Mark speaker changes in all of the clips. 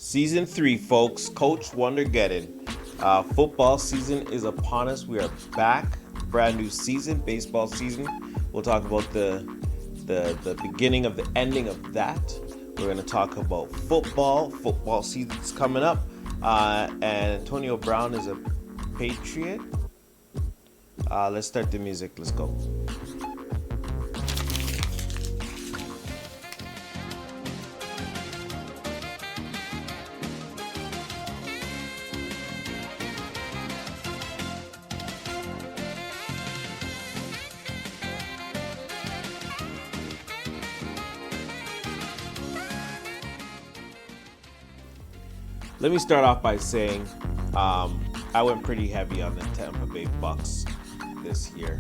Speaker 1: Season 3, folks. Coach Wondergeddon. Football season is upon us. We are back. Brand new season, baseball season. We'll talk about the beginning of the ending of that. We're going to talk about football. Football season's coming up. And Antonio Brown is a Patriot. Let's start the music. Let's go. Let me start off by saying I went pretty heavy on the Tampa Bay Bucks this year.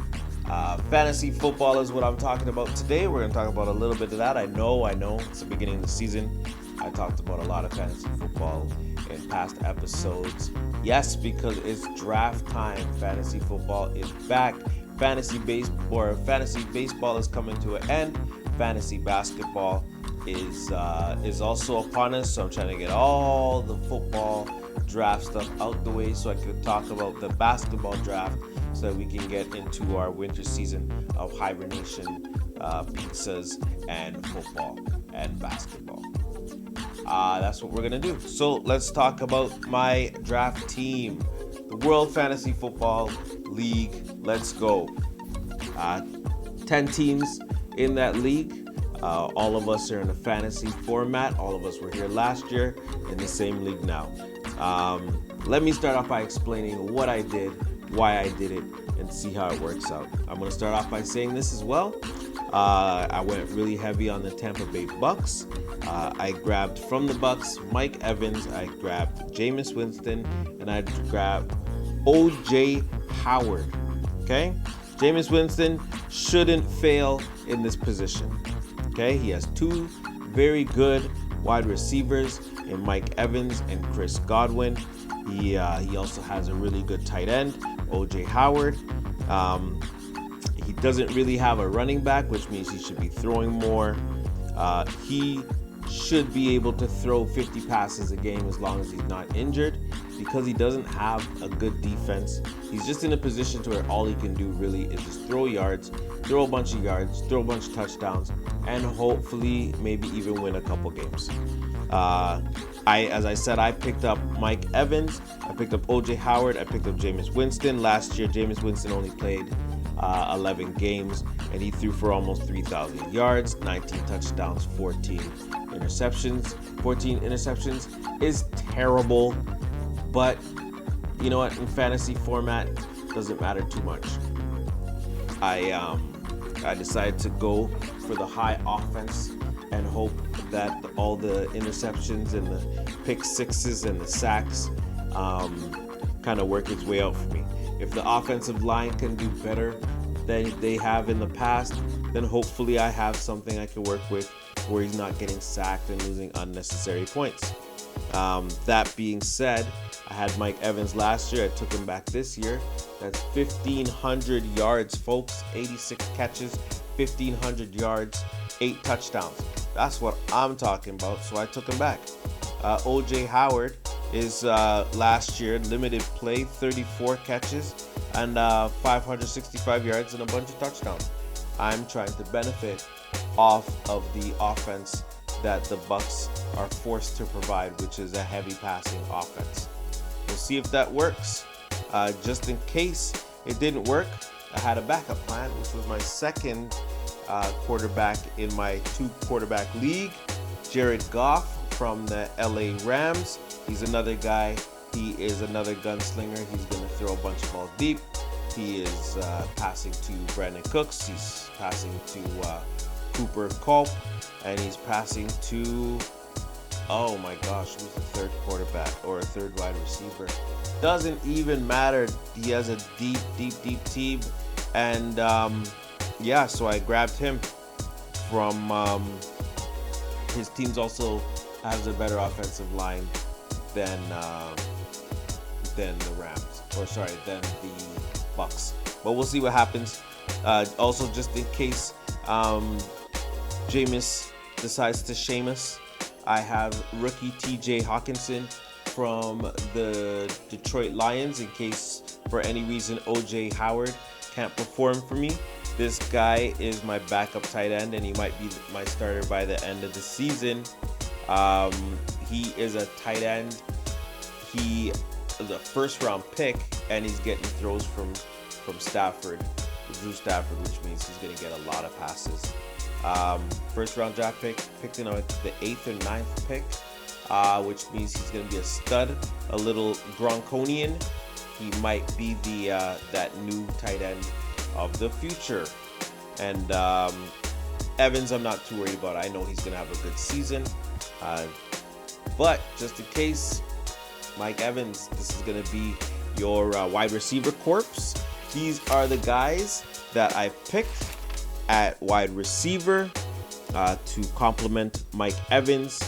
Speaker 1: Fantasy football is what I'm talking about today. We're going to talk about a little bit of that. I know. It's the beginning of the season. I talked about a lot of fantasy football in past episodes. Yes, because it's draft time. Fantasy football is back. Fantasy baseball is coming to an end. Fantasy basketball is also upon us, so I'm trying to get all the football draft stuff out the way so I could talk about the basketball draft so that we can get into our winter season of hibernation, pizzas, and football and basketball. That's what we're gonna do. So let's talk about my draft team, the World Fantasy Football League. Let's go. 10 teams in that league. All of us are in a fantasy format. All of us were here last year in the same league now. Let me start off by explaining what I did, why I did it, and see how it works out. I'm going to start off by saying this as well. I went really heavy on the Tampa Bay Bucks. I grabbed from the Bucks Mike Evans, I grabbed Jameis Winston, and I grabbed O.J. Howard. Okay? Jameis Winston shouldn't fail in this position. Okay, he has two very good wide receivers in Mike Evans and Chris Godwin. He also has a really good tight end, O.J. Howard. He doesn't really have a running back, which means he should be throwing more. He should be able to throw 50 passes a game as long as he's not injured. Because he doesn't have a good defense, he's just in a position to where all he can do really is just throw yards, throw a bunch of yards, throw a bunch of touchdowns, and hopefully maybe even win a couple games. As I said, I picked up Mike Evans, I picked up O.J. Howard, I picked up Jameis Winston. Last year, Jameis Winston only played 11 games, and he threw for almost 3,000 yards, 19 touchdowns, 14 interceptions. 14 interceptions is terrible. But you know what? In fantasy format, doesn't matter too much. I decided to go for the high offense and hope that all the interceptions and the pick sixes and the sacks kind of work its way out for me. If the offensive line can do better than they have in the past, then hopefully I have something I can work with where he's not getting sacked and losing unnecessary points. That being said, I had Mike Evans last year. I took him back this year. That's 1,500 yards, folks. 86 catches, 1,500 yards, 8 touchdowns. That's what I'm talking about, so I took him back. O.J. Howard is last year, limited play, 34 catches, and 565 yards and a bunch of touchdowns. I'm trying to benefit off of the offense that the Bucks are forced to provide, which is a heavy passing offense. We'll see if that works. Just in case it didn't work, I had a backup plan, which was my second quarterback in my 2-quarterback league, Jared Goff from the LA Rams. He's another guy. He is another gunslinger. He's going to throw a bunch of balls deep. He is passing to Brandon Cooks. He's passing to Cooper Kupp, and he's passing to, oh my gosh, who's the third quarterback or a third wide receiver? Doesn't even matter. He has a deep team, and so I grabbed him from his team's also has a better offensive line than the Rams, than the Bucks. But we'll see what happens. Also, just in case Jameis decides to shame us, I have rookie TJ Hawkinson from the Detroit Lions in case for any reason OJ Howard can't perform for me. This guy is my backup tight end, and he might be my starter by the end of the season. He is a tight end. He is a first-round pick, and he's getting throws from Stafford, Drew Stafford, which means he's going to get a lot of passes. First-round draft pick, picked in the 8th or 9th pick, which means he's going to be a stud, a little Gronkonian. He might be that new tight end of the future. And Evans, I'm not too worried about. I know he's going to have a good season. But just in case, Mike Evans, this is going to be your wide receiver corpse. These are the guys that I picked at wide receiver to complement Mike Evans.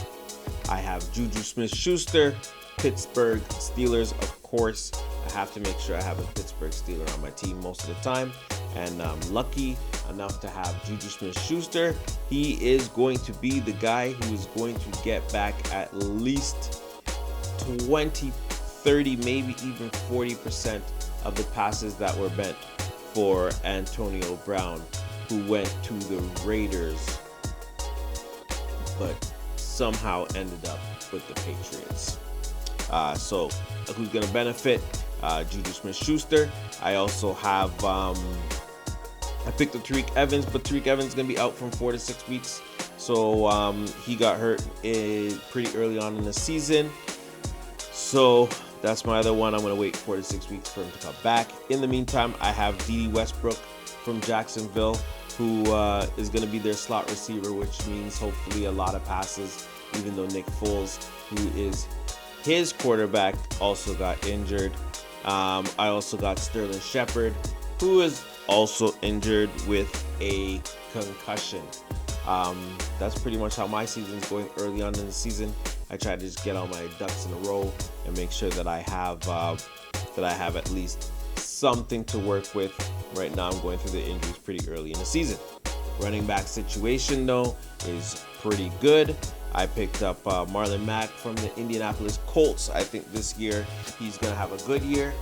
Speaker 1: I have Juju Smith-Schuster, Pittsburgh Steelers, of course. I have to make sure I have a Pittsburgh Steeler on my team most of the time. And I'm lucky enough to have Juju Smith-Schuster. He is going to be the guy who is going to get back at least 20, 30, maybe even 40% of the passes that were meant for Antonio Brown, who went to the Raiders, but somehow ended up with the Patriots. So who's going to benefit? Juju Smith-Schuster. I also have, I picked up Tariq Evans, but Tariq Evans is going to be out from 4 to 6 weeks. So he got hurt pretty early on in the season. So that's my other one. I'm going to wait 4 to 6 weeks for him to come back. In the meantime, I have D.D. Westbrook from Jacksonville, who is going to be their slot receiver, which means hopefully a lot of passes, even though Nick Foles, who is his quarterback, also got injured. I also got Sterling Shepard, who is also injured with a concussion. That's pretty much how my season's going early on in the season. I try to just get all my ducks in a row and make sure that I have at least something to work with. Right now, I'm going through the injuries pretty early in the season. Running back situation, though, is pretty good. I picked up Marlon Mack from the Indianapolis Colts. I think this year he's going to have a good year.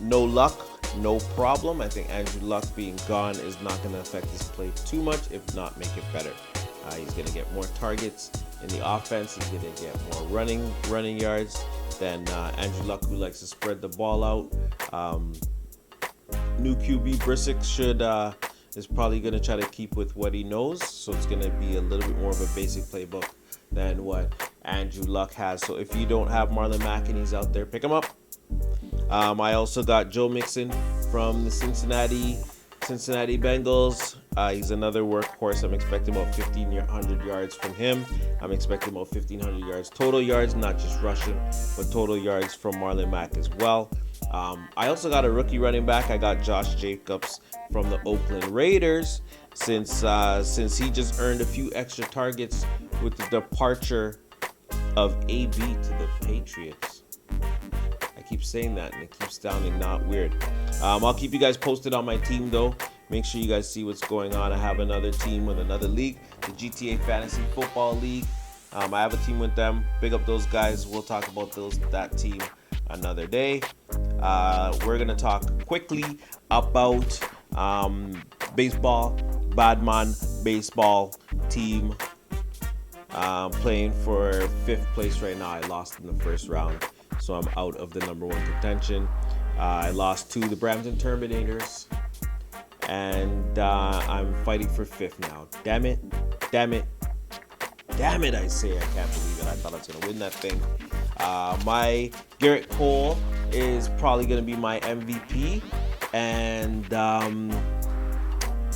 Speaker 1: No luck, no problem. I think Andrew Luck being gone is not going to affect his play too much, if not make it better. He's going to get more targets in the offense. He's going to get more running yards than Andrew Luck, who likes to spread the ball out. New QB Brissett is probably going to try to keep with what he knows. So it's going to be a little bit more of a basic playbook than what Andrew Luck has. So if you don't have Marlon Mack and he's out there, pick him up. I also got Joe Mixon from the Cincinnati Bengals. He's another workhorse. I'm expecting about 1,500 yards from him. I'm expecting about 1,500 yards total yards, not just rushing, but total yards from Marlon Mack as well. I also got a rookie running back. I got Josh Jacobs from the Oakland Raiders, since he just earned a few extra targets with the departure of AB to the Patriots. I keep saying that and it keeps sounding not weird. I'll keep you guys posted on my team, though. Make sure you guys see what's going on. I have another team with another league, the GTA Fantasy Football League. I have a team with them. Big up those guys. We'll talk about that team another day. We're going to talk quickly about baseball. Badman baseball team playing for 5th place right now. I lost in the first round, so I'm out of the number 1 contention. I lost to the Brampton Terminators, and I'm fighting for 5th now. Damn it, I say. I can't believe it. I thought I was going to win that thing. My Garrett Cole is probably going to be my MVP, and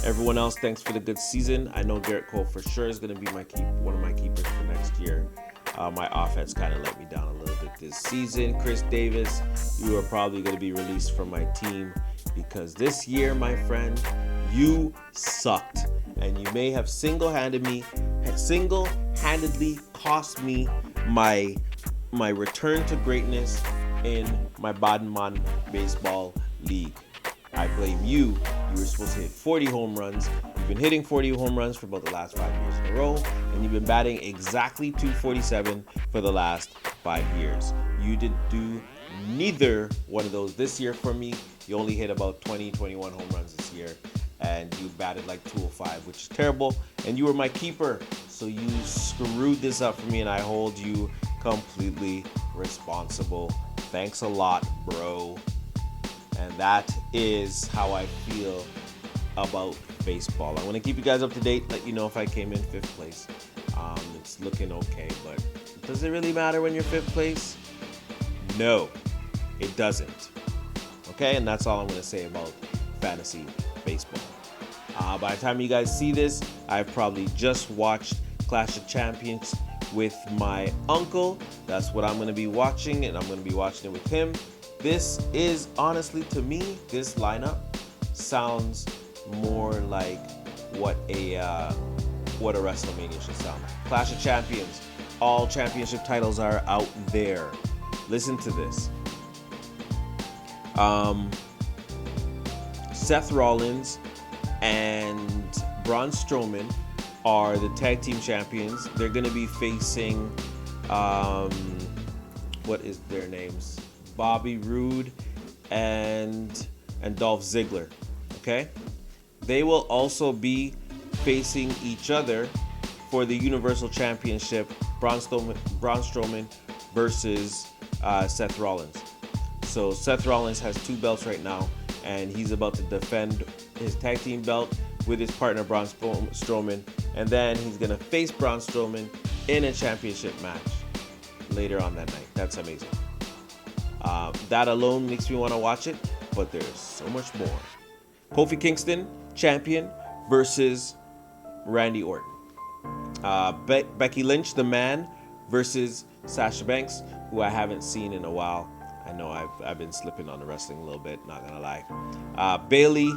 Speaker 1: everyone else, thanks for the good season. I know Garrett Cole for sure is going to be one of my keepers for next year. My offense kind of let me down a little bit this season. Chris Davis, you are probably going to be released from my team because this year, my friend, you sucked, and you may have single-handedly cost me my return to greatness in my Baden-Baden baseball league. I blame you. You were supposed to hit 40 home runs. You've been hitting 40 home runs for about the last 5 years in a row, and you've been batting exactly 247 for the last 5 years. You did do neither one of those this year for me. You only hit about 20, 21 home runs this year, and you batted like 205, which is terrible. And you were my keeper, so you screwed this up for me, and I hold you completely responsible. Thanks a lot, bro. And that is how I feel about baseball. I want to keep you guys up to date, let you know if I came in 5th place. It's looking okay, but does it really matter when you're 5th place? No, it doesn't. Okay, and that's all I'm going to say about fantasy baseball. By the time you guys see this, I've probably just watched Clash of Champions with my uncle. That's what I'm going to be watching, and I'm going to be watching it with him. This is, honestly, to me, this lineup sounds more like what a WrestleMania should sound like. Clash of Champions. All championship titles are out there. Listen to this. Seth Rollins and Braun Strowman are the tag team champions. They're going to be facing, what is their names? Bobby Roode and Dolph Ziggler. Okay? They will also be facing each other for the Universal Championship. Braun Strowman versus Seth Rollins. So Seth Rollins has 2 belts right now, and he's about to defend his tag team belt with his partner Braun Strowman, and then he's gonna face Braun Strowman in a championship match later on that night. That's amazing. That alone makes me want to watch it, but there's so much more. Kofi Kingston, champion, versus Randy Orton. Becky Lynch, the man, versus Sasha Banks, who I haven't seen in a while. I know I've been slipping on the wrestling a little bit, not gonna lie. Bayley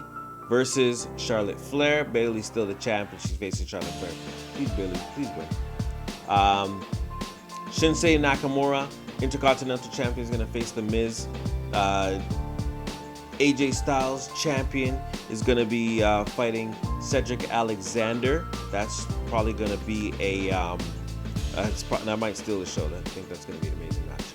Speaker 1: versus Charlotte Flair. Bayley's still the champ, and she's facing Charlotte Flair. Please, Bayley, please win. Shinsuke Nakamura, Intercontinental Champion, is gonna face The Miz. AJ Styles, champion, is gonna be fighting Cedric Alexander. That's probably gonna be that might steal the show. I think that's gonna be an amazing match.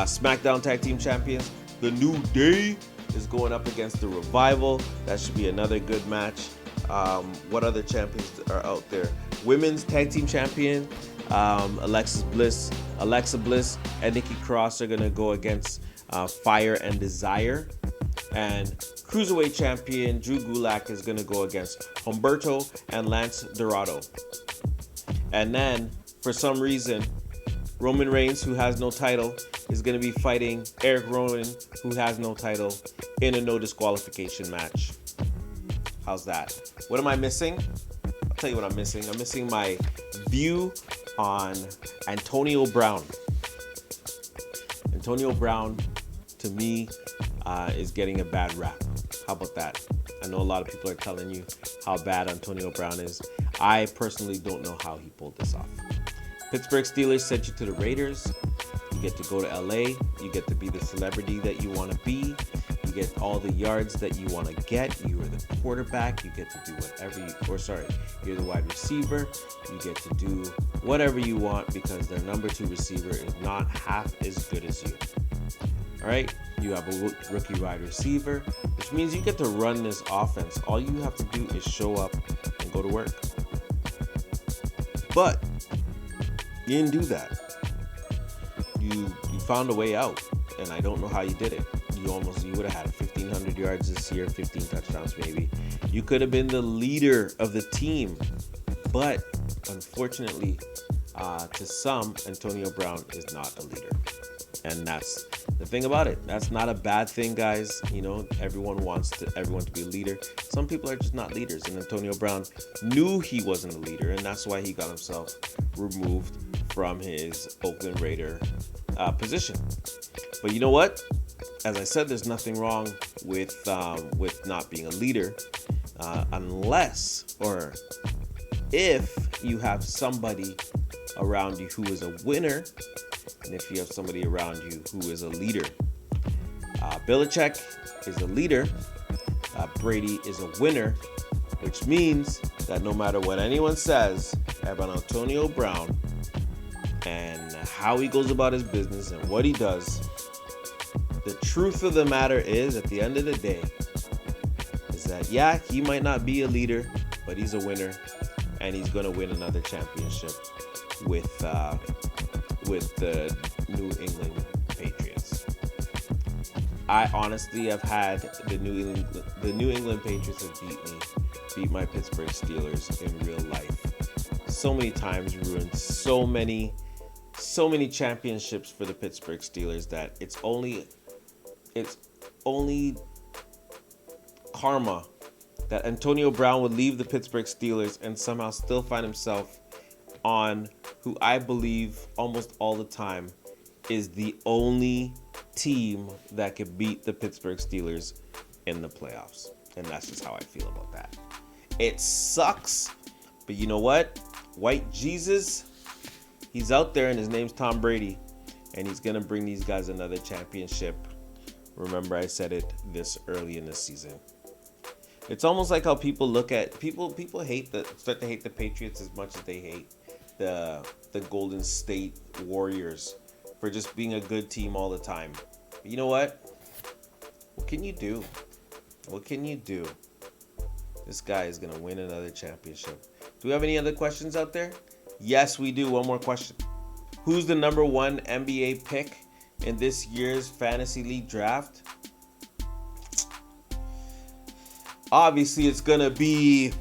Speaker 1: SmackDown Tag Team Champions, The New Day, is going up against The Revival. That should be another good match. What other champions are out there? Women's Tag Team Champion, Alexa Bliss, and Nikki Cross are gonna go against Fire and Desire. And Cruiserweight Champion Drew Gulak is going to go against Humberto and Lance Dorado. And then, for some reason, Roman Reigns, who has no title, is going to be fighting Eric Rowan, who has no title, in a no disqualification match. How's that? What am I missing? I'll tell you what I'm missing. I'm missing my view on Antonio Brown. Antonio Brown, to me, is getting a bad rap. How about that? I know a lot of people are telling you how bad Antonio Brown is. I personally don't know how he pulled this off. Pittsburgh Steelers sent you to the Raiders. You get to go to LA. You get to be the celebrity that you want to be. You get all the yards that you want to get. You are the quarterback. You get to do whatever you're the wide receiver. You get to do whatever you want because their number 2 receiver is not half as good as you. All right, you have a rookie wide receiver, which means you get to run this offense. All you have to do is show up and go to work. But you didn't do that. You found a way out, and I don't know how you did it. You would have had 1,500 yards this year, 15 touchdowns maybe. You could have been the leader of the team, but unfortunately, to some, Antonio Brown is not a leader. And that's the thing about it. That's not a bad thing, guys. You know, everyone wants everyone to be a leader. Some people are just not leaders. And Antonio Brown knew he wasn't a leader, and that's why he got himself removed from his Oakland Raider position. But you know what? As I said, there's nothing wrong with not being a leader, unless or if you have somebody around you who is a winner. And if you have somebody around you who is a leader. Belichick is a leader. Brady is a winner. which means that no matter what anyone says about Antonio Brown and how he goes about his business and what he does, the truth of the matter is, at the end of the day, is that, yeah, he might not be a leader, but he's a winner, and he's going to win another championship with the New England Patriots. I honestly have had the New England Patriots have beat my Pittsburgh Steelers in real life so many times, ruined so many championships for the Pittsburgh Steelers that it's only karma that Antonio Brown would leave the Pittsburgh Steelers and somehow still find himself on who I believe almost all the time is the only team that could beat the Pittsburgh Steelers in the playoffs. And that's just how I feel about that. It sucks, but you know what? White Jesus, he's out there and his name's Tom Brady, and he's going to bring these guys another championship. Remember, I said it this early in the season. It's almost like how people look at people start to hate the Patriots as much as they hate the Golden State Warriors for just being a good team all the time. But you know what? What can you do? What can you do? This guy is going to win another championship. Do we have any other questions out there? Yes, we do. One more question. Who's the number one NBA pick in this year's Fantasy League draft? Obviously, it's going to be